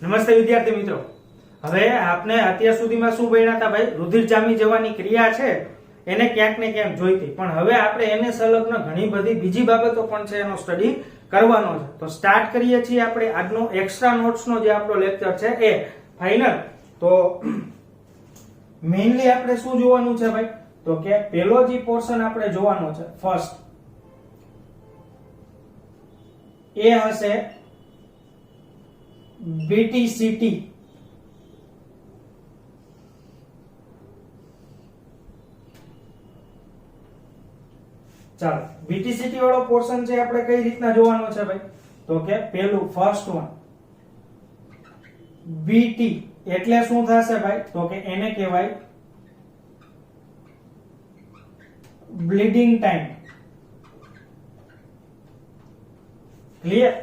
નમસ્તે વિદ્યાર્થી મિત્રો, હવે આપણે અત્યાર સુધીમાં શું ભણ્યા હતા ભાઈ? રુધિર જામી જવાની ક્રિયા છે એને ક્યાંક ને ક્યાંક જોઈતી, પણ હવે આપણે એને સંલગ્ન ઘણી બધી બીજી બાબતો પણ છે એનો સ્ટડી કરવાનો છે. તો સ્ટાર્ટ કરીએ છીએ આપણે આજનો એક્સ્ટ્રા નોટ્સનો જે આપણો લેક્ચર છે એ ફાઇનલ. તો મેઇનલી આપણે શું જોવાનું છે ભાઈ? તો કે પેલો જે પોર્શન આપણે જોવાનો છે ફર્સ્ટ એ હશે BTCT. ચાલો, BTCT વાળો પોર્શન છે આપણે કઈ રીતના જોવાનો છે ભાઈ? તો કે પેલું ફર્સ્ટ વન BT એટલે શું થશે ભાઈ? તો કે એને કહેવાય બ્લીડિંગ ટાઈમ. ક્લિયર?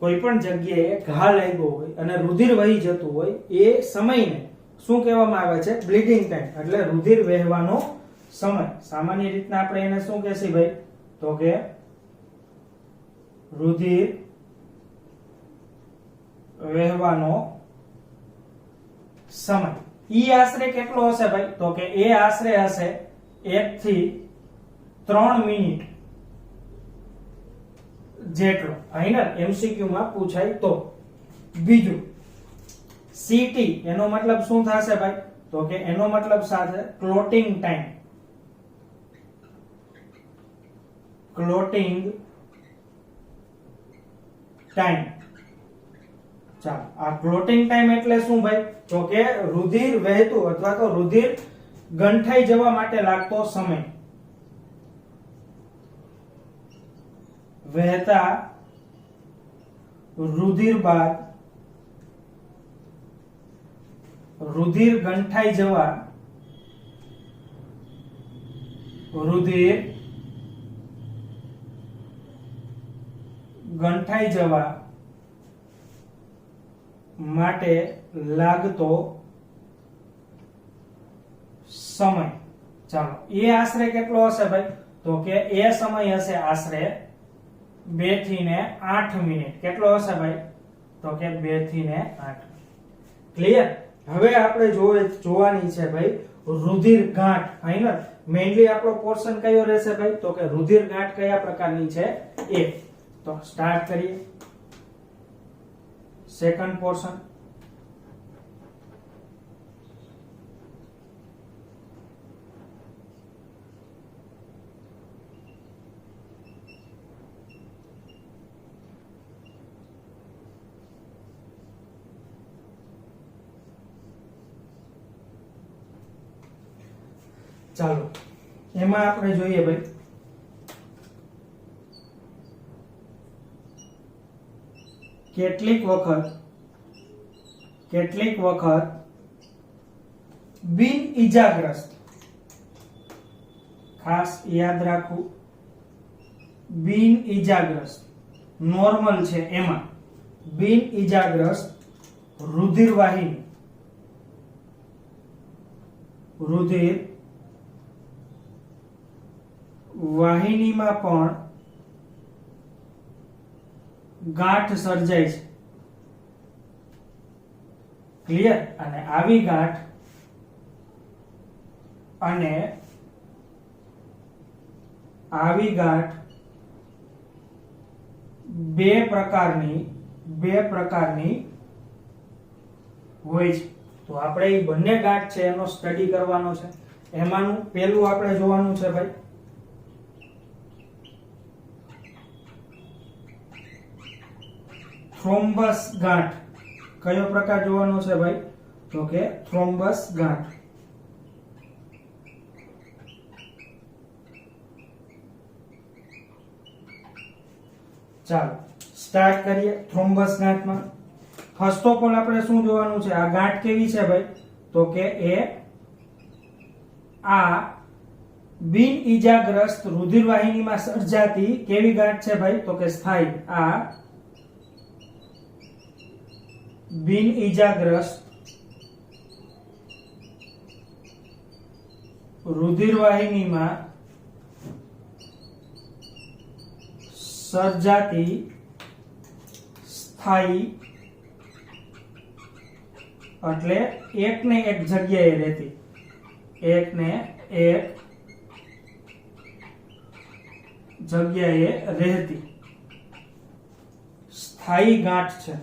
કોઈ પણ જગ્યાએ ઘા લાગ્યો હોય અને રુધિર વહી જતું હોય એ સમયને શું કહેવામાં આવે છે? બ્લીડિંગ ટાઈમ, એટલે રુધિર વહેવાનો સમય. સામાન્ય રીતના આપણે એને શું કહેશી ભાઈ? તો કે રુધિર વહેવાનો સમય. ઈ આશરે કેટલો હશે ભાઈ? તો કે એ આશરે હશે 1 થી 3 મિનિટ જેટલો. ફાઇનલ MCQ માં પૂછાય તો. બીજું CT એનો મતલબ શું થશે ભાઈ? તો કે એનો મતલબ સાથે ક્લોટિંગ ટાઈમ. Clotting time. ચાલો, આ ક્લોટિંગ ટાઈમ એટલે શું ભાઈ? તો કે રુધિર વહેતું અથવા તો રુધિર ગંઠાઈ જવા માટે લાગતો સમય. વહેતા રુધિર બાદ રુધિર ગંઠાઈ જવા માટે લાગતો સમય. ચાલો, એ આશરે કેટલો હશે ભાઈ? તો કે એ સમય હશે આશરે 2 થી 8 મિનિટ. કેટલો હશે ભાઈ? તો કે 2 થી 8. ક્લિયર? હવે આપણે જોવાની છે ભાઈ રુધિર ગાંઠ. ફાઇનલ મેઇનલી આપણો પોર્શન કયો રહેશે ભાઈ? તો કે રુધિર ગાંઠ કયા પ્રકારની છે એ. તો સ્ટાર્ટ કરીએ સેકન્ડ પોર્શન. ચાલો, એમાં આપણે જોઈએ ભાઈ કેટલીક વખત બિન ઈજાગ્રસ્ત, ખાસ યાદ રાખવું, બિન ઈજાગ્રસ્ત નોર્મલ છે એમાં બિન ઈજાગ્રસ્ત રુધિર વાહિનીમાં પણ ગાંઠ સર્જાય છે. ક્લિયર? અને આવી ગાંઠ બે પ્રકારની હોય છે. તો આપણે એ બંને ગાંઠ છે એનો સ્ટડી કરવાનો છે. એમાંનું પેલું આપણે જોવાનું છે ભાઈ થ્રોમ્બસ ગાંઠ. કયો પ્રકાર જોવાનો છે ભાઈ? તો કે થ્રોમ્બસ ગાંઠ. ચાલો, સ્ટાર્ટ કરીએ થ્રોમ્બસ ગાંઠમાં. ફર્સ્ટ ઓફ ઓલ આપણે શું જોવાનું છે? આ ગાંઠ કેવી છે ભાઈ? તો કે એ આ બિન ઈજાગ્રસ્ત રુધિર વાહિનીમાં સર્જાતી કેવી ગાંઠ છે ભાઈ? તો કે સ્થાયી. આ બિન ઈજાગ્રસ્ત રુધિર વાહિનીમાં સર્જાતી સ્થાયી એટલે એક ને એક જગ્યાએ રહેતી, એક ને એક જગ્યાએ રહેતી સ્થાયી ગાંઠ છે.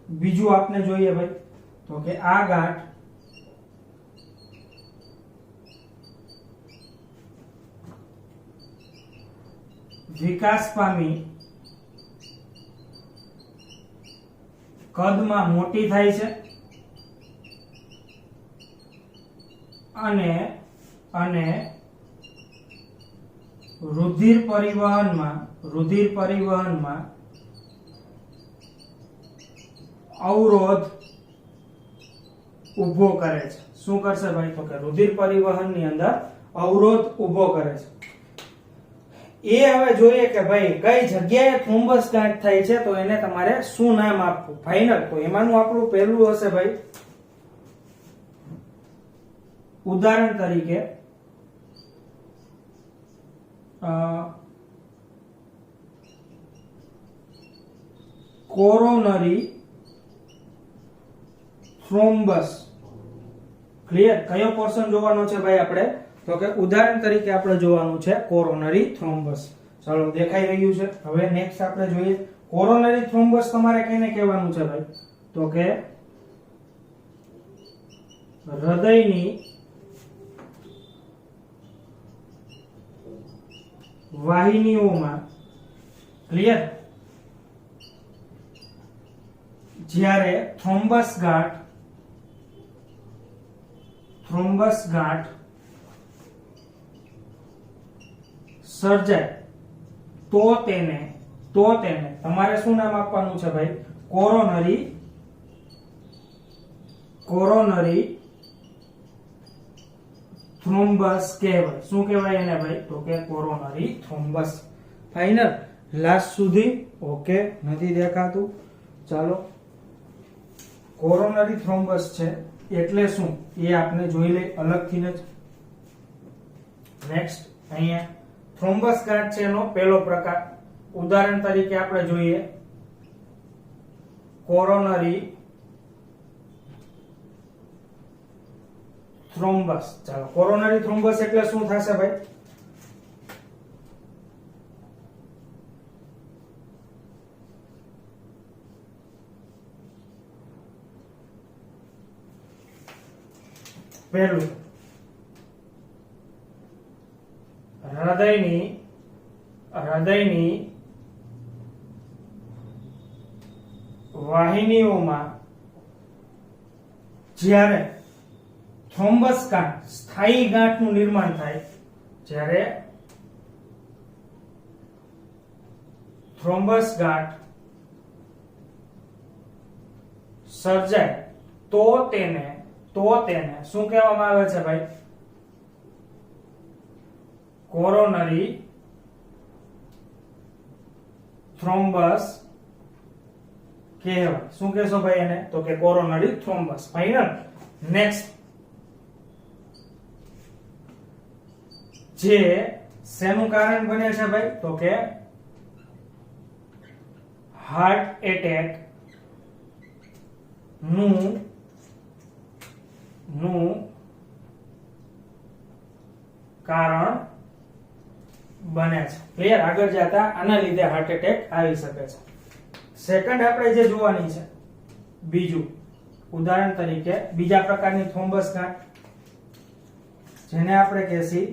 બીજું આપણે જોઈએ ભાઈ તો કે આ ગાંઠ વિકાસ પામી કદમાં મોટી થાય છે અને રુધિર પરિવહનમાં અવરોધ ઉભો કરે છે. શું કરશે ભાઈ તો કે રુધિર પરિવહનની અંદર અવરોધ ઉભો કરે છે. એ હવે જોઈએ કે ભાઈ કઈ જગ્યાએ થ્રોમ્બસ ગાંઠ થાય છે તો એને તમારે શું નામ આપવું ફાઇનલ. તો એમાંનું આપણું પહેલું હશે ભાઈ ઉદાહરણ તરીકે કોરોનરી થ્રોમ્બસ. ક્લિયર? કયો પોર્શન જોવાનો છે ભાઈ આપણે તો કે ઉદાહરણ તરીકે આપણે જોવાનું છે કોરોનરી થ્રોમ્બસ. ચાલો દેખાઈ રહ્યું છે. હવે નેક્સ્ટ આપણે જોઈએ કોરોનરી થ્રોમ્બસ તમારે કેને કહેવાનું છે ભાઈ તો કે હૃદયની વાહિનીઓમાં, ક્લિયર, જ્યારે થ્રોમ્બસ ગાંઠ સર્જાય તો તેને તમારે શું નામ આપવાનું છે ભાઈ કોરોનરી થ્રોમ્બસ કહેવાય. શું કહેવાય એને ભાઈ તો કે કોરોનરી થ્રોમ્બસ. ફાઇનલ? લાસ્ટ સુધી ઓકે? નથી દેખાતું? ચાલો કોરોનરી થ્રોમ્બસ છે એટલે શું એ આપણે જોઈ લઈએ અલગથી જ. નેક્સ્ટ અહીંયા થ્રોમ્બસ ગાંઠ છે એનો પહેલો પ્રકાર. ઉદાહરણ તરીકે આપણે જોઈએ કોરોનરી થ્રોમ્બસ. ચાલો કોરોનરી થ્રોમ્બસ એટલે શું થશે ભાઈ પહેલું હૃદયની વાહિનીઓમાં જ્યારે થ્રોમ્બસ ગાંઠ સ્થાયી ગાંઠનું નિર્માણ થાય, જ્યારે થ્રોમ્બસ ગાંઠ સર્જાય તો તેને શું કહેવામાં આવે છે ભાઈ કોરોનરી થ્રોમ્બસ કહેવાય. શું કહેશો ભાઈ એને તો કે કોરોનરી થ્રોમ્બસ. ફાઇનલ? નેક્સ્ટ જે શેનું કારણ બને છે ભાઈ તો કે હાર્ટ એટેક નું કારણ બને છે. ક્લિયર? આગળ જતા આના લીધે હાર્ટ એટેક આવી શકે છે. સેકન્ડ આપણે જે જોવાની છે બીજું ઉદાહરણ તરીકે બીજા પ્રકારની થ્રોમ્બસ ગાંઠ જેને આપણે કહેશી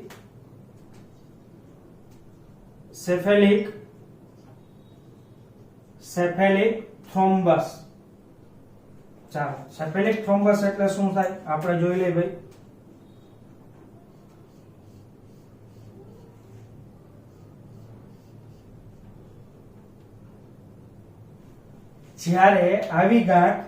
સેફેલિક થ્રોમ્બસ. ચાલો સેફેલિક થ્રોમ્બસ એટલે શું થાય આપણે જોઈ લઈએ ભાઈ. જ્યારે આવી ગાંઠ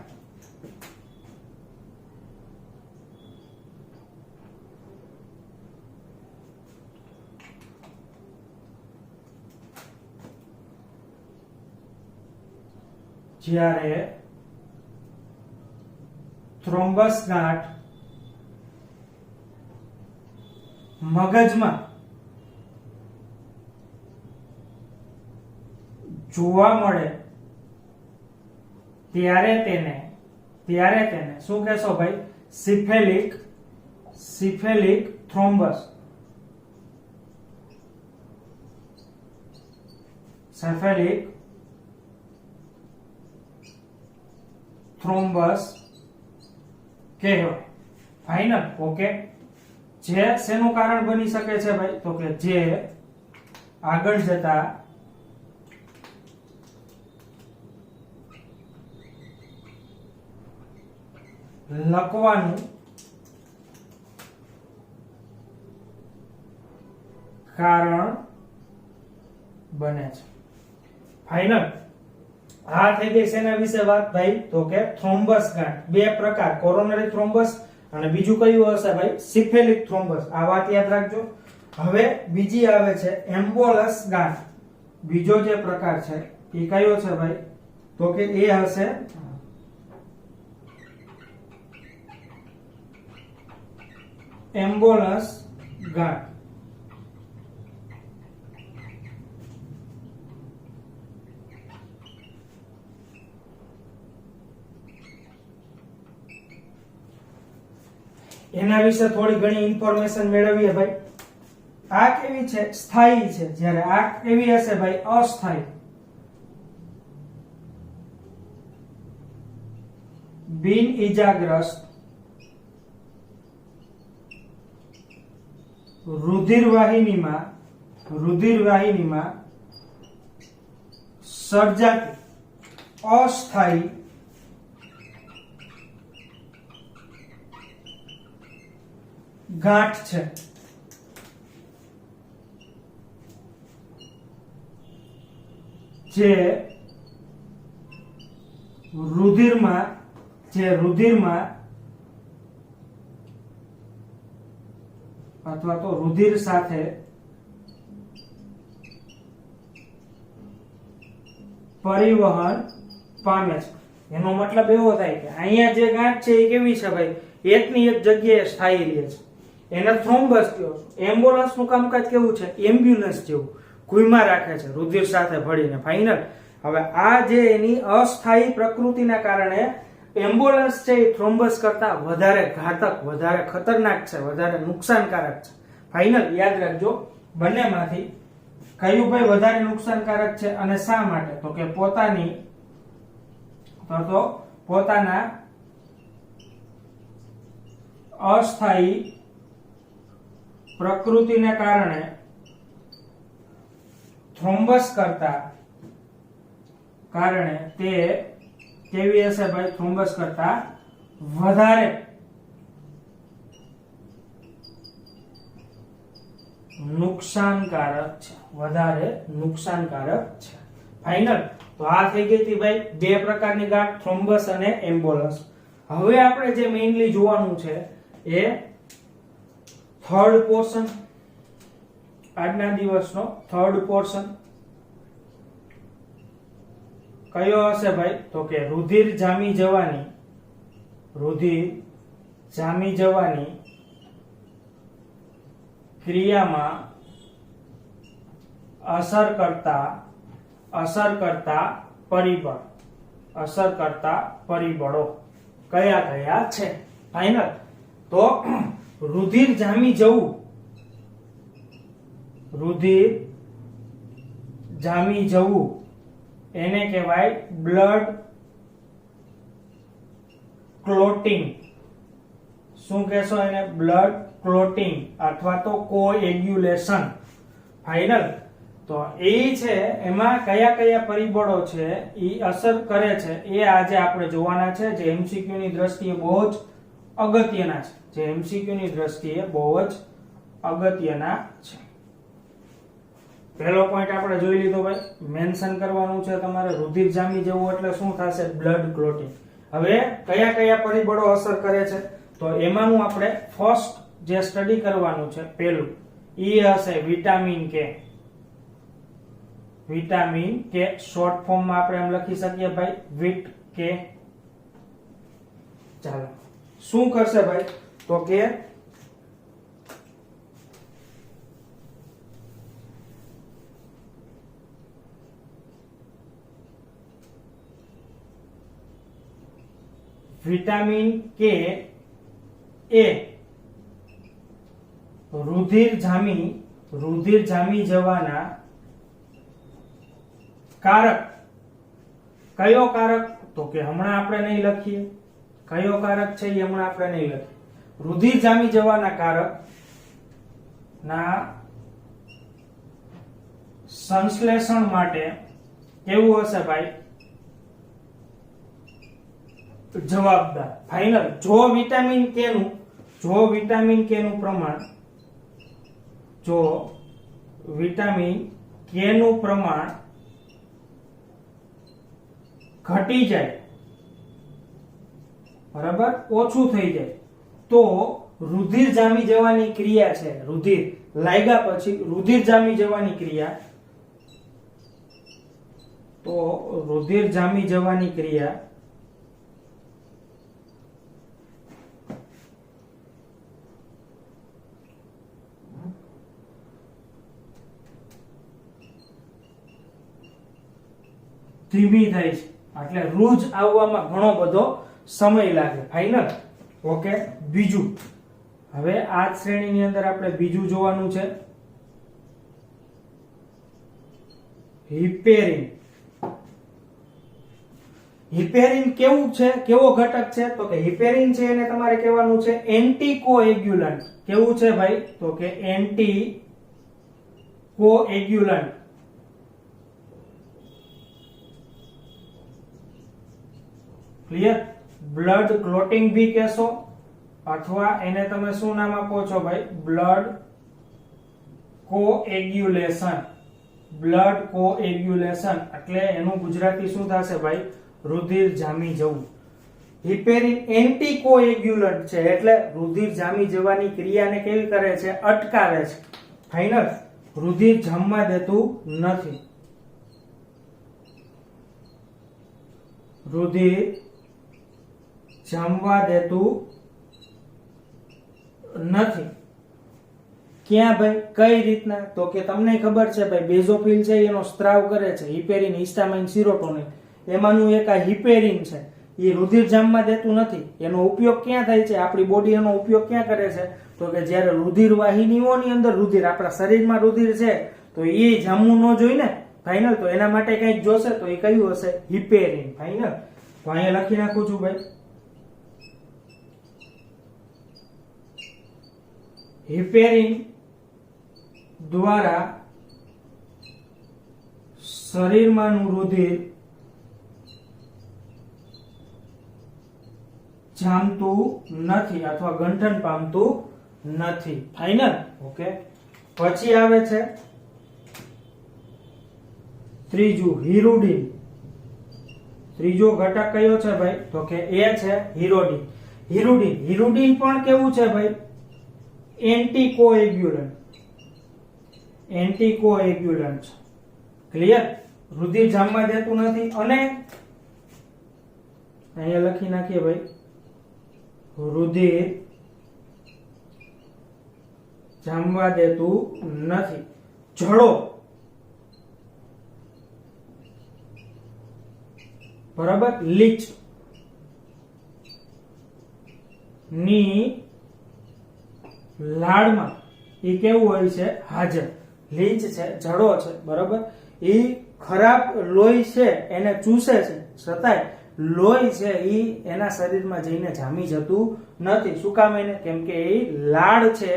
થ્રોમ્બસ ગાંઠ મગજમાં જોવા મળે ત્યારે તેને શું કહેશો ભાઈ? સિફેલિક થ્રોમ્બસ. સિફેલિક થ્રોમ્બસ કહેવાય. ફાઇનલ. ઓકે. જે શેનું કારણ બની શકે છે ભાઈ? તો કે જે આગળ જતા લકવાનું કારણ બને છે. ફાઇનલ. આ થઈ ગઈ શેના વિશે વાત ભાઈ? તો કે થ્રોમ્બસ ગાંઠ. બે પ્રકાર, કોરોનરી થ્રોમ્બસ અને બીજું કયું હશે ભાઈ? સિફેલિક થ્રોમ્બસ. આ વાત યાદ રાખજો. હવે બીજી આવે છે એમ્બોલસ ગાંઠ. બીજો જે પ્રકાર છે એ કયો છે ભાઈ? તો કે એ હશે એમ્બોલસ ગાંઠ. એના વિશે થોડી ઘણી ઇન્ફોર્મેશન મેળવીએ ભાઈ. આ કેવી છે? સ્થાયી છે. જ્યારે આ કેવી હશે ભાઈ? અસ્થાયી. બિન ઈજાગ્રસ્ત રુધિરવાહિનીમાં સર્જાતી અસ્થાયી ગાંઠ છે. જે રુધિરમાં અથવા તો રુધિર સાથે પરિવહન પામે છે. એનો મતલબ એવો થાય કે અહીંયા જે ગાંઠ છે એ કેવી છે ભાઈ? એકની એક જગ્યાએ સ્થાયી રહે છે. એને થ્રોમ્બસ કહો છો. એમ્બ્યુલન્સ નું કામકાજ કેવું છે? એમ્બ્યુલન્સ જેવું કુઈમાં રાખે છે રુધિર સાથે ભળીને. ફાઇનલ. હવે આ જે એની અસ્થાયી પ્રકૃતિના કારણે એમ્બ્યુલન્સ છે એ થ્રોમ્બસ કરતા વધારે ઘાતક, વધારે ખતરનાક છે, વધારે નુકસાનકારક છે. ફાઇનલ. યાદ રાખજો બંનેમાંથી કયું ભાઈ વધારે નુકસાનકારક છે અને શા માટે? તો કે પોતાના અસ્થાયી પ્રકૃતિને કારણે થ્રોમ્બસ કરતા તે કેવી હશે ભાઈ? થ્રોમ્બસ કરતા વધારે નુકસાનકારક છે. ફાઇનલ. તો આ થઈ ગઈ હતી ભાઈ બે પ્રકારની ગાંઠ, થ્રોમ્બસ અને એમ્બોલસ. હવે આપણે જે મેઇનલી જોવાનું છે એ થર્ડ પોર્શન, આજના દિવસનો થર્ડ પોર્શન કયો હશે ભાઈ? તો કે રુધિર જામી જવાની ક્રિયામાં અસર કરતા પરિબળો કયા કયા છે? ફાઇનલ. તો રુધિર જામી જવું એને કહેવાય બ્લડ ક્લોટિંગ. શું કહેશો એને? બ્લડ ક્લોટિંગ અથવા તો કોએગ્યુલેશન. ફાઇનલ. તો એ છે એમાં કયા કયા પરિબળો છે એ અસર કરે છે એ આજે આપણે જોવાના છે, જે એમસીક્યુ ની દ્રષ્ટિએ બહુ જ અગત્યના છે. પહેલો પોઈન્ટ આપણે જોઈ લીધો ભાઈ. મેન્શન કરવાનું છે તમારે રુધિર જામી જવું એટલે શું થશે? Blood clotting. હવે કયા કયા પરિબળો અસર કરે છે? તો એમાંનું આપણે ફર્સ્ટ જે સ્ટડી કરવાનું છે પહેલું ઈ હશે વિટામિન કે. શોર્ટ ફોર્મમાં આપણે એમ લખી શકીએ ભાઈ વિટ કે. ચાલો શું કરશે ભાઈ? તો કે વિટામિન કે એ રુધિર જામી જવાના કારક, કયો કારક? તો કે હમણાં આપણે નહીં લખીએ, કયો કારક છે એ હમણાં આપણે નહીં લખીએ. રુધિર જામી જવાના કારક ના સંશ્લેષણ માટે કેવું હશે ભાઈ? જવાબદાર. ફાઇનલ. જો વિટામિન કે નું પ્રમાણ ઘટી જાય, બરાબર, ઓછું થઈ જાય, તો રુધિર જામી જવાની ક્રિયા છે, રુધિર લાગ્યા પછી રુધિર જામી જવાની ક્રિયા, તો રુધિર જામી જવાની ક્રિયા ધીમી થાય છે, એટલે રૂજ આવવામાં ઘણો બધો સમય લાગે. ફાઇનલ. ઓકે. બીજું, હવે આ શ્રેણીની અંદર આપણે બીજું જોવાનું છે, હિપેરિન. હિપેરિન કેવું છે, કેવો ઘટક છે? તો કે હિપેરિન છે એને તમારે કહેવાનું છે એન્ટીકોએગ્યુલન્ટ. કેવું છે ભાઈ? તો કે એન્ટીકોએગ્યુલન્ટ. ક્લિયર? બ્લડ ક્લોટિંગ બી કહેશો, અથવા એને તમે શું નામ આપો છો ભાઈ? બ્લડ કોએગ્યુલેશન. બ્લડ કોએગ્યુલેશન એટલે એનું ગુજરાતી શું થશે ભાઈ? રુધિર જામી જવું. હિપેરિન એન્ટીકોએગ્યુલન્ટ છે એટલે રુધિર જામી જવાની ક્રિયાને કેવી કરે છે? અટકાવે છે. ફાઇનલ. રુધિર જામવા દેતું નથી. રુધિર જામવા દેતું નથી. ક્યાં ભાઈ? કઈ રીતના? તો કે તમને ખબર છે ભાઈ, બેઝોફિલ છે એનો સ્ત્રાવ કરે છે હિપેરિન, હિસ્ટામાઇન, સિરોટોનિન. એમાંનું એક આ હિપેરિન છે, એ રુધિર જામવા દેતું નથી. એનો ઉપયોગ ક્યાં થાય છે? આપણી બોડી એનો ઉપયોગ ક્યાં કરે છે? તો કે જ્યારે રુધિર વાહિનીઓની અંદર રુધિર, આપણા શરીરમાં રુધિર છે તો એ જામવું ન જોઈએ ને. ફાઇનલ. તો એના માટે કંઈક જોશે, તો એ કયું હશે? હિપેરિન. ફાઇનલ. તો અહીંયા લખી નાખું છું ભાઈ, હિપેરિન દ્વારા શરીરમાંનું રુધિર જામતું નથી અથવા ગંઠન પામતું નથી. ફાઇનલ. ઓકે. પછી આવે છે ત્રીજું, હિરુડિન. ત્રીજો ઘટક કયો છે ભાઈ? તો કે એ છે હિરુડિન. હિરુડિન પણ કેવું છે ભાઈ? એન્ટીકોએગ્યુલન્ટ. ક્લિયર? રુધિર જામવા દેતું નથી. અને અહીંયા લખી નાખીએ ભાઈ, રુધિર જામવા દેતું નથી. જડો, બરાબર, લીચ ની લાળમાં એ કેવું હોય છે? હાજર. લીચ છે, જડો છે, બરાબર, એ ખરાબ લોહી છે એને ચૂસે છે, છતાંય લોહી છે એ એના શરીરમાં જઈને જામી જતું નથી. શું કામ? એને કેમ કે એ લાળ છે,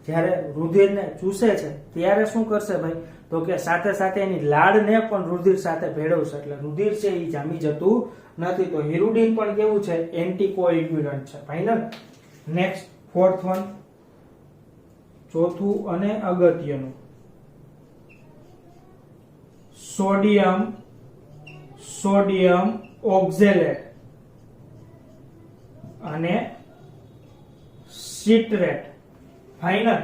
જ્યારે રુધિરને ચૂસે છે ત્યારે શું કરશે ભાઈ? તો કે સાથે સાથે એની લાળને પણ રુધિર સાથે ભેળવશે, એટલે રુધિર છે એ જામી જતું નથી. તો હિરુડિન પણ કેવું છે? એન્ટીકોએગ્યુલન્ટ છે. ફાઇનલ. નેક્સ્ટ, ફોર્થ વન, ચોથું અને અગત્યનું, સોડિયમ ઓક્ઝેલેટ અને સિટ્રેટ. ફાઇનલ.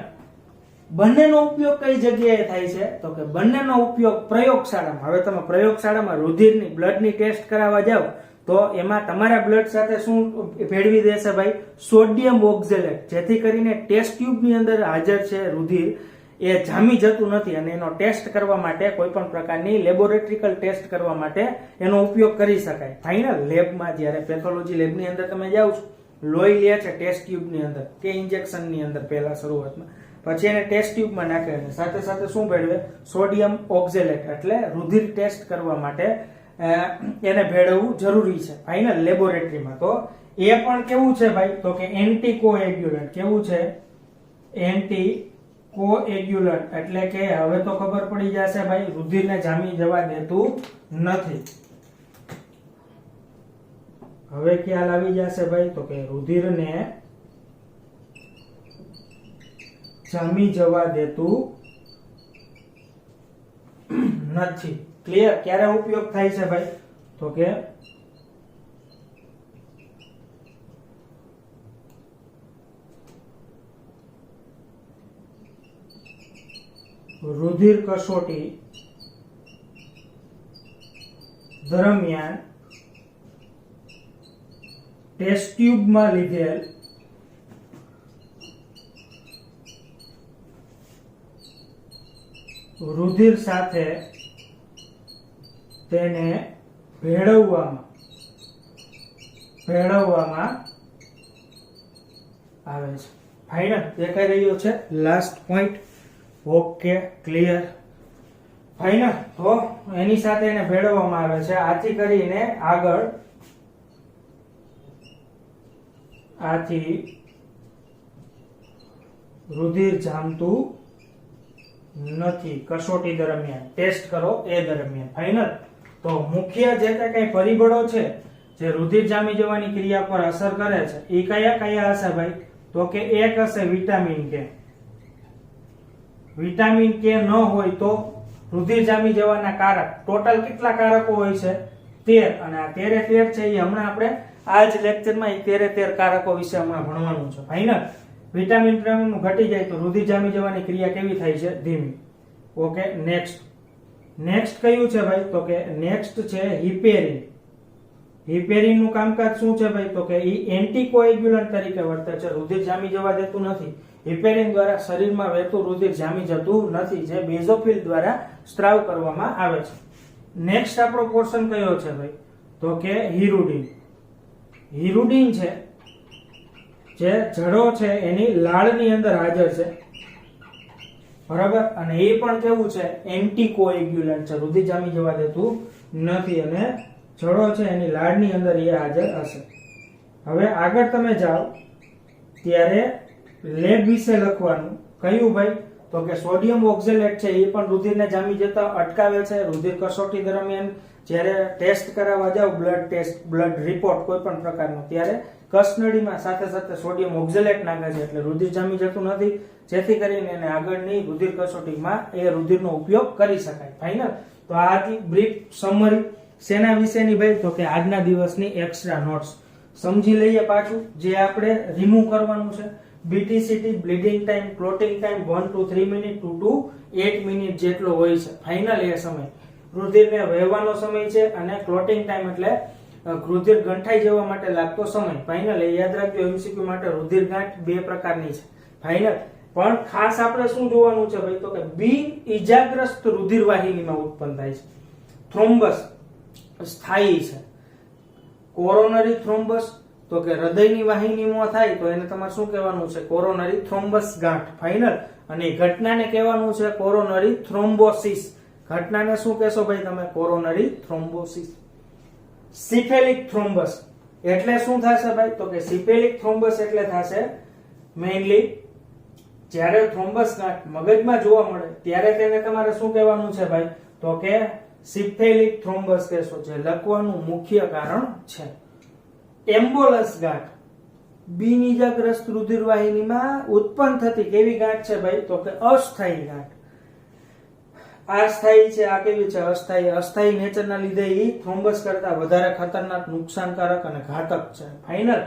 બંનેનો ઉપયોગ કઈ જગ્યાએ થાય છે? તો કે બંનેનો ઉપયોગ પ્રયોગશાળામાં. હવે તમે પ્રયોગશાળામાં રુધિરની, બ્લડની ટેસ્ટ કરાવવા જાઓ તો એમાં તમારા બ્લડ સાથે શું ભેળવી દેશે ભાઈ? Sodium oxalate. જેથી કરીને ટેસ્ટ ટ્યુબની અંદર હાજર છે રુધિર, એ જામી જતું નથી અને એનો ટેસ્ટ કરવા માટે કોઈ પણ પ્રકારની લેબોરેટરીકલ ટેસ્ટ કરવા માટે એનો ઉપયોગ કરી શકાય. ફાઇનલ લેબમાં જ્યારે પેથોલોજી લેબની અંદર તમે જાઓ છો, લોહી લે છે ટેસ્ટ ટ્યુબની અંદર કે ઇન્જેક્શનની અંદર પહેલા શરૂઆતમાં, પછી એને ટેસ્ટ ટ્યુબમાં નાખે અને સાથે સાથે શું ભેળવે? સોડિયમ ઓક્ઝેલેટ એટલે રુધિર ટેસ્ટ કરવા માટે એને ભેળવવું જરૂરી છે ફાઇનલ લેબોરેટરીમાં. તો એ પણ કેવું છે ભાઈ? તો કે એન્ટીકોએગ્યુલન્ટ. કેવું છે? એન્ટીકોએગ્યુલન્ટ એટલે કે હવે તો ખબર પડી જશે ભાઈ, રુધિરને જામી જવા દેતું નથી. હવે ખ્યાલ આવી જશે ભાઈ, તો કે રુધિરને જામી જવા દેતું નથી. ક્લિયર? ક્યારે ઉપયોગ થાય છે ભાઈ? તો કે રુધિર કસોટી દરમિયાન ટેસ્ટ ટ્યુબમાં લીધેલ રુધિર સાથે તેને ભેળવવામાં આવે છે. ફાઇનલ દેખાઈ રહ્યો છે last point? Okay, clear. Final. તો એની સાથે એને ભેળવવામાં આવે છે. આથી કરીને આથી રુધિર જામતું નથી કસોટી દરમિયાન. ટેસ્ટ કરો એ દરમિયાન. ફાઇનલ. તો મુખ્ય જે કઈ પરિબળો છે જે રુધિર જામી જવાની ક્રિયા પર અસર કરે છે એ કયા કયા હશે ભાઈ? તો કે એક હશે વિટામિન કે. વિટામિન કે ન હોય તો રુધિર જામી જવાના કારક ટોટલ કેટલા કારકો હોય છે? 13. અને આ 13 છે એ હમણાં આપણે આ જ લેક્ચરમાં 13 કારકો વિશે હમણાં ભણવાનું છે. ફાઇનલ. વિટામિન પ્રમાણ ઘટી જાય તો રુધિર જામી જવાની ક્રિયા કેવી થાય છે? ધીમી. ઓકે, નેક્સ્ટ કયું છે ભાઈ? તો કે નેક્સ્ટ છે હિપેરિન. હિપેરિન નું કામકાજ શું છે ભાઈ? તો કે ઈ એન્ટીકોએગ્યુલન્ટ તરીકે વર્તે છે, રુધિર જામી જવા દેતું નથી. હિપેરિન દ્વારા શરીરમાં વહેતું રુધિર જામી જતું નથી, જે બેઝોફિલ દ્વારા સ્ત્રાવ કરવામાં આવે છે. નેક્સ્ટ આપણો પોર્શન કયો છે ભાઈ? તો કે હિરુડિન. હિરુડિન છે જે જડો છે એની લાળની અંદર હાજર છે, બરાબર. અને એ પણ કેવું છે? એન્ટીકોએગ્યુલન્ટ છે, રુધિર જામી જવા દેતું નથી અને જડો છે એની લાળની અંદર એ હાજર હશે. હવે આગળ તમે જાઓ ત્યારે લેબ વિશે લખવાનું. કયું ભાઈ? તો કે સોડિયમ ઓક્ઝેલેટ છે એ પણ રુધિરને જામી જતા અટકાવે છે. રુધિર કસોટી દરમિયાન જ્યારે ટેસ્ટ કરાવવા જાવ, બ્લડ ટેસ્ટ, બ્લડ રિપોર્ટ કોઈ પણ પ્રકારનો, ત્યારે કસનળીમાં સાથે સાથે સોડિયમ ઓક્ઝેલેટ નાખે છે એટલે રુધિર જામી જતું નથી, જેથી કરીને એને આગળની રુધિર કસોટીમાં એ રુધિરનો ઉપયોગ કરી શકાય. ફાઇનલ. તો આ હતી બ્રીફ સમરી શેના વિશેની ભાઈ? તો કે આજના દિવસની એક્સ્ટ્રા નોટ્સ. સમજી લઈએ પાછું જે આપણે રિમૂવ કરવાનું છે. BTCT bleeding time, clotting time 1 to 3 minute 2 to 8 minute જેટલો હોય છે. ફાઇનલ એ સમય રુધિરને વહેવાનો સમય છે અને ક્લોટિંગ ટાઈમ એટલે રુધિર ગંઠાઈ જવા માટે લાગતો સમય. ફાઇનલ એ યાદ રાખજો, MCQ માટે રુધિર ગાંઠ બે પ્રકારની છે. ફાઇનલ. પણ ખાસ આપણે શું જોવાનું છે ભાઈ? તો કે બિન ઈજાગ્રસ્ત રુધિર વાહિનીમાં ઉત્પન્ન થાય છે. થ્રોમ્બસ સ્થાયી છે. કોરોનરી થ્રોમ્બસ તો કે હૃદયની વાહિનીમાં થાય તો એને તમારે શું કહેવાનું છે? કોરોનરી થ્રોમ્બસ ગાંઠ. ફાઇનલ. અને ઘટનાને કહેવાનું છે કોરોનરી થ્રોમ્બોસિસ. ઘટનાને શું કહેશો ભાઈ તમે? Coronary thrombosis. સિફેલિક થ્રોમ્બસ એટલે શું થશે ભાઈ? તો કે સિફેલિક થ્રોમ્બસ એટલે થશે મેઇનલી જ્યારે થ્રોમ્બસ ગાંઠ મગજમાં જોવા મળે ત્યારે તેને તમારે શું કહેવાનું છે ભાઈ? તો કે સિફેલિક થ્રોમ્બસ કહેશો, જે લખવાનું મુખ્ય કારણ છે. એમ્બોલસ ગાંઠ બિન ઈજાગ્રસ્ત રુધિર વાહિનીમાં ઉત્પન્ન થતી કેવી ગાંઠ છે ભાઈ? તો કે અસ્થાયી ગાંઠ. આ સ્થાયી છે, આ કેવી છે? અસ્થાયી. અસ્થાયી નેચરના લીધે એ થ્રોમ્બસ કરતા વધારે ખતરનાક, નુકસાનકારક અને ઘાતક છે. ફાઇનલ.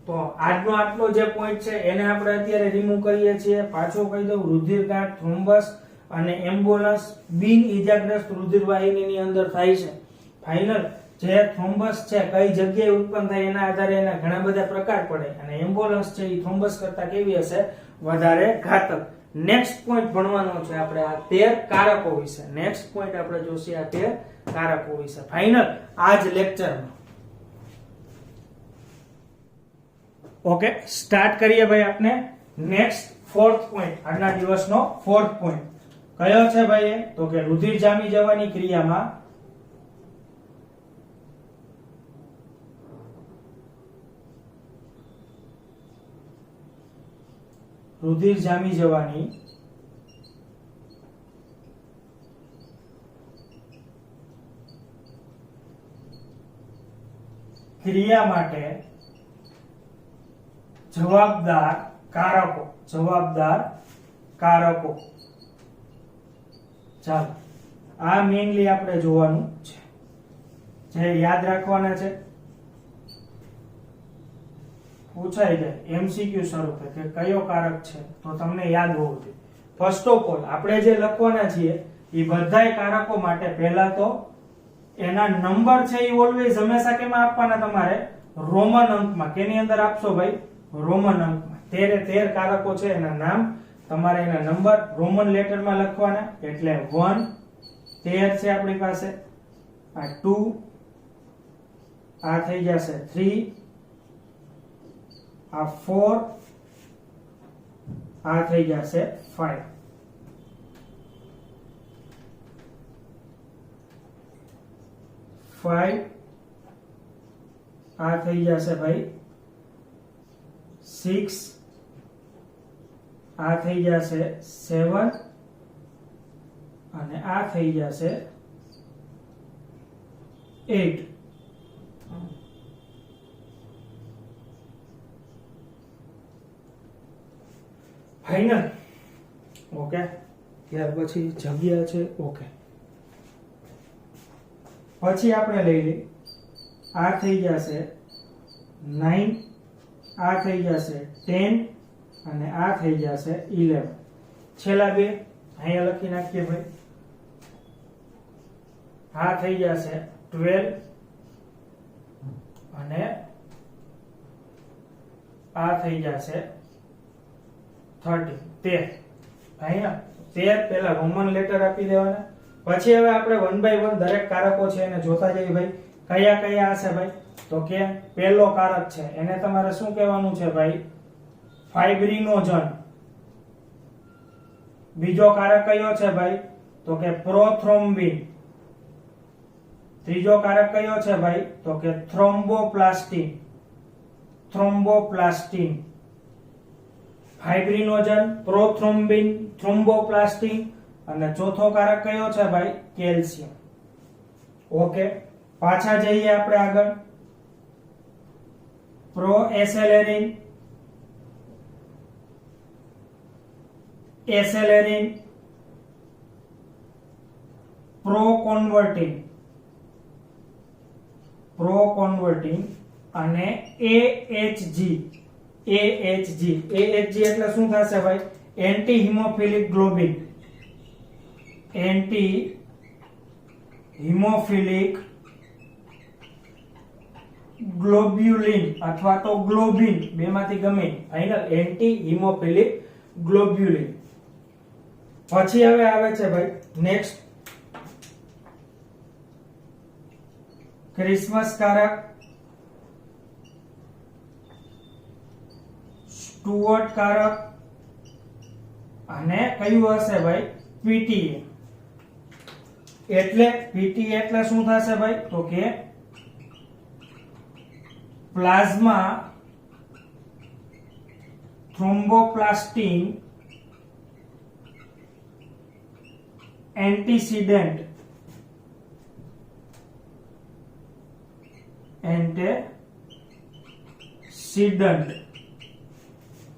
તો આજનો આટલો જે પોઈન્ટ છે એને આપણે અત્યારે રિમૂવ કરીએ છીએ. પાછો કહી દઉં, રુધિર ગાંઠ, થ્રોમ્બસ અને એમ્બોલસ બિન ઈજાગ્રસ્ત રુધિર વાહિનીની અંદર થાય છે. ફાઇનલ. જે થ્રોમ્બસ છે કઈ જગ્યાએ ઉત્પન્ન થાય એના આધારે એના ઘણા બધા પ્રકાર પડે, અને એમ્બોલસ છે એ થ્રોમ્બસ કરતા કેવી હશે? વધારે ઘાતક. નેક્સ્ટ પોઈન્ટ ભણવાનો છે આપણે આ 13 કારકો વિશે. નેક્સ્ટ પોઈન્ટ આપણે જોશે આ 13 કારકો વિશે ફાઇનલ આ જ લેક્ચરમાં. ઓકે, સ્ટાર્ટ કરીએ ભાઈ આપણે નેક્સ્ટ ફોર્થ પોઈન્ટ. આજના દિવસનો ફોર્થ પોઈન્ટ કયો છે ભાઈ? તો કે રુધિર જામી જવાની ક્રિયામાં રુધિર જામી જવાની ક્રિયા માટે જવાબદાર કારકો. ચાલો, આ મેઇનલી આપણે જોવાનું છે, જે યાદ રાખવાના છે. પૂછાઈ જાય એમસીક્યુ સ્વરૂપે કે કયો કારક છે, તો તમને યાદ હોવું જોઈએ. ફર્સ્ટ ઓફ ઓલ આપણે જે લખવાના છીએ એ બધાય કારકો માટે પહેલા તો એના નંબર છે એ ઓલવેઝ હંમેશા કેમાં આપવાના? તમારે રોમન અંકમાં. કેની અંદર આપશો ભાઈ? રોમન અંકમાં. 13 કારકો છે, એના નામ તમારે એના નંબર રોમન લેટરમાં લખવાના. એટલે 1 13 છે આપણી પાસે, આ 2, આ થઈ જશે 3, આ 4, આ થઈ જશે 5. આ થઈ જશે ભાઈ 6, આ થઈ જશે 7 અને આ થઈ જશે 8. ફાઇનલ. ઓકે, ત્યાર પછી જગ્યા છે. ઓકે, પછી આપણે લઈ લઈએ, આ થઈ જશે 9, આ થઈ જશે 10 અને આ થઈ જશે 11. છેલ્લા બે અહીંયા લખી નાખીએ ભાઈ. આ થઈ જશે 12 અને આ થઈ જશે 30. 13. અહીંયા 13 પહેલા રોમન લેટર આપી દેવાના. પછી હવે આપણે 1 બાય 1 દરેક કારકો છે એને જોતા જઈએ ભાઈ. કયા કયા હશે ભાઈ? તો કે પહેલો કારક છે એને તમારે શું કહેવાનું છે ભાઈ? ફાઇબ્રિનોજન. બીજો કારક કયો છે ભાઈ? તો કે પ્રોથ્રોમ્બિન. ત્રીજો કારક કયો છે ભાઈ? તો કે થ્રોમ્બોપ્લાસ્ટિન. ફાઇબ્રિનોજન, પ્રોથ્રોમ્બિન, થ્રોમ્બોપ્લાસ્ટિન અને ચોથો કારક કયો છે ભાઈ? કેલ્શિયમ. ઓકે, પાછા જઈએ આપણે આગળ. પ્રોએસેલેરિન, એસેલેરિન, પ્રોકોન્વર્ટિન અને AHG. AHG એટલે શું થશે ભાઈ? Anti hemophilic globin. Anti hemophilic globulin અથવા તો ગ્લોબિન, બેમાંથી ગમે. Final anti hemophilic globulin. પછી હવે આવે છે ભાઈ નેક્સ્ટ ક્રિસમસ કારક, સ્ટુઅર્ટ કારક અને કયું હશે ભાઈ? પીટીએ. એટલે પીટીએ એટલે શું થશે ભાઈ? તો કે પ્લાઝ્મા થ્રોમ્બોપ્લાસ્ટિન એન્ટીસીડન્ટ.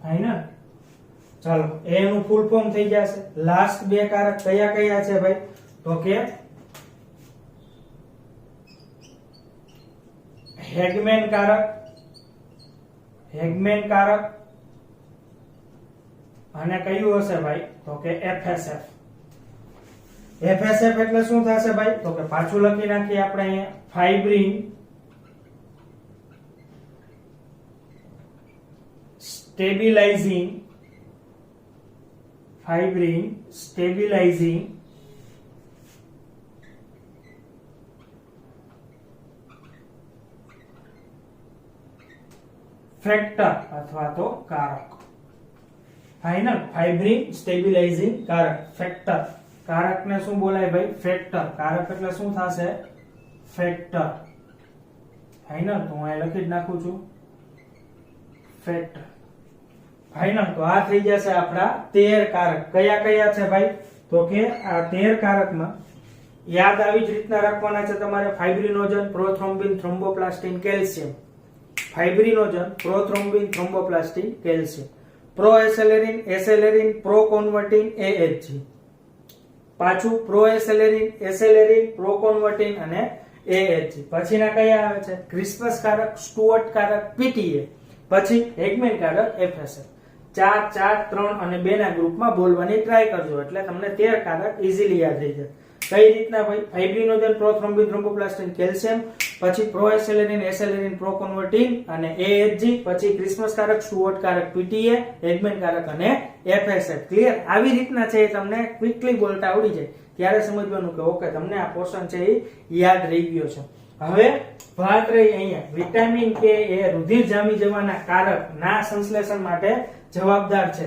ફાઇનલ. ચાલો, એનું ફૂલ ફોર્મ થઈ જશે. લાસ્ટ બે કારક કયા કયા છે ભાઈ? તો કે હેગમેન કારક અને કયું હશે ભાઈ? તો કે FSF. FSF એટલે શું થશે ભાઈ? તો કે પાછું લખી નાખીએ આપણે અહીંયા. ફાઇબ્રિન સ્ટેબિલાઇઝિંગ ફાઇબ્રિન સ્ટેબિલાઇઝિંગ ફેક્ટર અથવા તો કારક. ફાઇનલ ફાઇબ્રિન સ્ટેબિલાઇઝિંગ કારક ફેક્ટર. કારકને શું બોલાય ભાઈ? ફેક્ટર. કારક એટલે શું થશે? ફેક્ટર. ફાઇનલ તો હું અહીં લખી જ નાખું છું ફેક્ટર. ફાઇનલ તો આ થઈ જશે આપણા 13 કારક. કયા કયા છે ભાઈ? તો કે આ 13 કારકમાં યાદ આવી જ રીતના રાખવાના છે તમારે. Fibrinogen, prothrombin, thromboplastin, calcium. Fibrinogen, prothrombin, thromboplastin, calcium. Pro accelerin, accelerin, pro convertin, AHG. પાછું pro accelerin, accelerin, pro convertin અને AHG. પછીના કયા આવે છે? ક્રિસ્પસ કારક, સ્ટુઅર્ટ કારક, PTA. પછી હેગમેન કારક, FSF. 4, 4, 3 અને 2 ના ગ્રુપમાં બોલવાની ટ્રાય કરજો એટલે તમને 13 કારક ઈઝીલી યાદ રહી જાય. કઈ રીતના ભાઈ? ફાઇબ્રિનોજન, પ્રોથ્રોમ્બિન, થ્રોમ્બોપ્લાસ્ટિન, કેલ્શિયમ. પછી pro accelerin, accelerin, pro convertin અને AHG. પછી ક્રિસ્મસ કારક, સ્ટુઅર્ટ કારક, PTA, હેગમેન કારક અને FSF. ક્લિયર? આવી રીતના છે એ તમને ક્વિકલી બોલતા આવડી જાય ત્યારે સમજવાનું કે ઓકે તમને આ પોર્શન છે એ યાદ રહી ગયો છે. હવે વાત રહી અહીંયા વિટામિન કે એ રુધિર જામી જવાના કારક ના સંશ્લેષણ માટે જવાબદાર છે.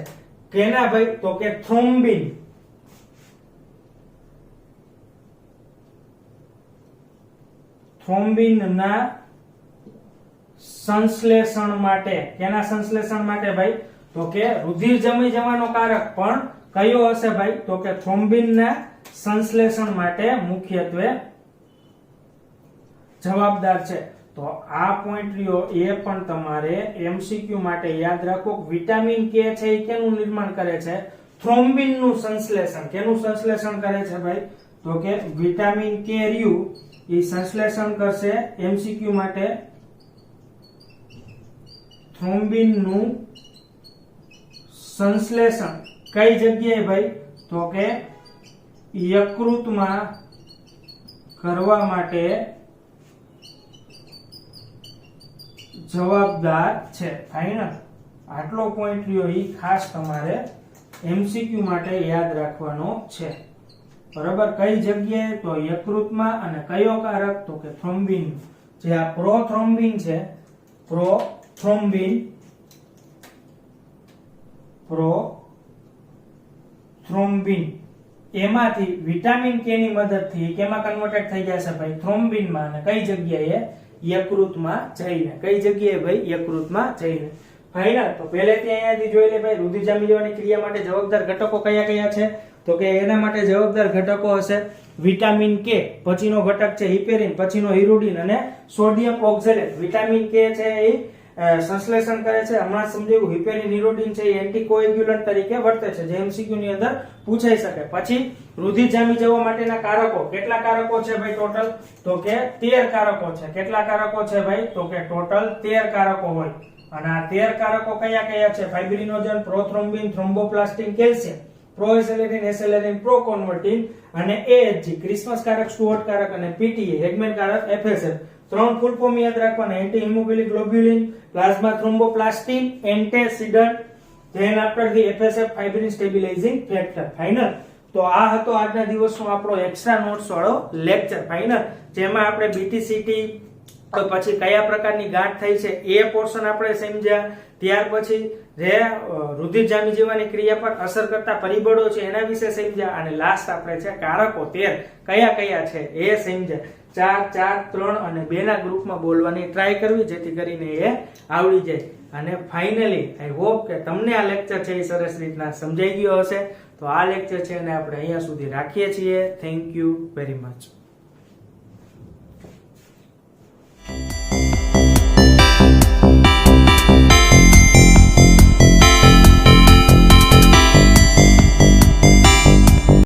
કેના ભાઈ? તો કે થ્રોમ્બિન. થ્રોમ્બિન ના સંશ્લેષણ માટે. કેના સંશ્લેષણ માટે ભાઈ? તો કે રુધિર જમી જવાનો કારક પણ કયો હશે ભાઈ? તો કે થ્રોમ્બિન ના સંશ્લેષણ માટે મુખ્યત્વે જવાબદાર છે. તો આ પોઈન્ટ રહ્યો એ પણ તમારે MCQ માટે યાદ રાખો. વિટામિન કે છે એ કેનું નિર્માણ કરે છે? થ્રોમ્બિન નું સંશ્લેષણ. કેનું સંશ્લેષણ કરે છે ભાઈ? તો કે વિટામિન કે રહ્યું એ સંશ્લેષણ કરશે MCQ માટે થ્રોમ્બિન નું સંશ્લેષણ કઈ જગ્યાએ ભાઈ? તો કે યકૃતમાં કરવા માટે જવાબદાર છે. ફાઇનલ આટલો પોઈન્ટ રહ્યો એ ખાસ તમારે MCQ માટે યાદ રાખવાનો છે. બરાબર? કઈ જગ્યાએ? તો યકૃતમાં. અને કયો કારક? તો કે થ્રોમ્બિન. જે આ પ્રોથ્રોમ્બિન છે, પ્રોથ્રોમ્બિન એમાંથી વિટામિન કે ની મદદથી કેમાં કન્વર્ટેડ થઈ જશે ભાઈ? થ્રોમ્બિનમાં. અને કઈ જગ્યાએ? યકૃતમાં જઈને. કઈ જગ્યાએ ભાઈ? યકૃતમાં જઈને. ફાઇનલ તો પહેલેથી અહીંયાથી જોઈ લે ભાઈ રુધિર જામી જવાની ક્રિયા માટે જવાબદાર ઘટકો કયા કયા છે? તો કે એના માટે જવાબદાર ઘટકો હશે વિટામિન કે, પછીનો ઘટક છે હિપેરિન, પછીનો હિરુડિન અને સોડિયમ ઓક્ઝેલેટ. વિટામિન કે છે એ સંશ્લેષણ કરે છે. હમણાં સમજાયું હિપેરિન, હિરુડિન છે એ એન્ટીકોએગ્યુલન્ટ તરીકે વર્તે છે જે MCQ ની અંદર પૂછાઈ શકે. પછી રુધિર જામી જવા માટેના કારકો. કેટલા કારકો છે ભાઈ ટોટલ? તો કે 13 કારકો છે. કેટલા કારકો છે ભાઈ? તો કે ટોટલ 13 કારકો હોય. અને આ 13 કારકો કયા કયા છે? ફાઇબ્રિનોજન, prothrombin, thromboplastin, calcium, pro accelerin, accelerin, pro convertin અને AHG. ક્રિસ્મસ કારક, સ્ટુઅર્ટ કારક અને PTA, હેગમેન કારક, FSF. 3 ફૂલ ફોર્મ યાદ રાખવાના: anti hemophilic globulin, plasma thromboplastin, antecedent, then after the FSF fibrin stabilising factor. Final તો આ હતો આજના દિવસનો આપણો એક્સ્ટ્રા નોટ્સ વાળો લેક્ચર. ફાઇનલ જેમાં આપણે BTCT પછી કયા પ્રકારની ગાંઠ થઈ છે એ પોર્શન આપણે સમજ્યા. ત્યાર પછી જે રુધિર જામી જવાની ક્રિયા પર અસર કરતા પરિબળો છે એના વિશે સમજ્યા. અને લાસ્ટ આપણે છે કારકો 13 કયા કયા છે એ સમજ્યા. 4, 4, 3 અને 2 ના ગ્રુપમાં બોલવાની ટ્રાય કરવી જેથી કરીને એ આવડી જાય. અને ફાઇનલી આઈ હોપ કે તમને આ લેક્ચર છે એ સરસ રીતના સમજાઈ ગયો હશે. તો આ લેક્ચર છે એને આપણે અહીંયા સુધી રાખીએ છીએ. Thank you very much.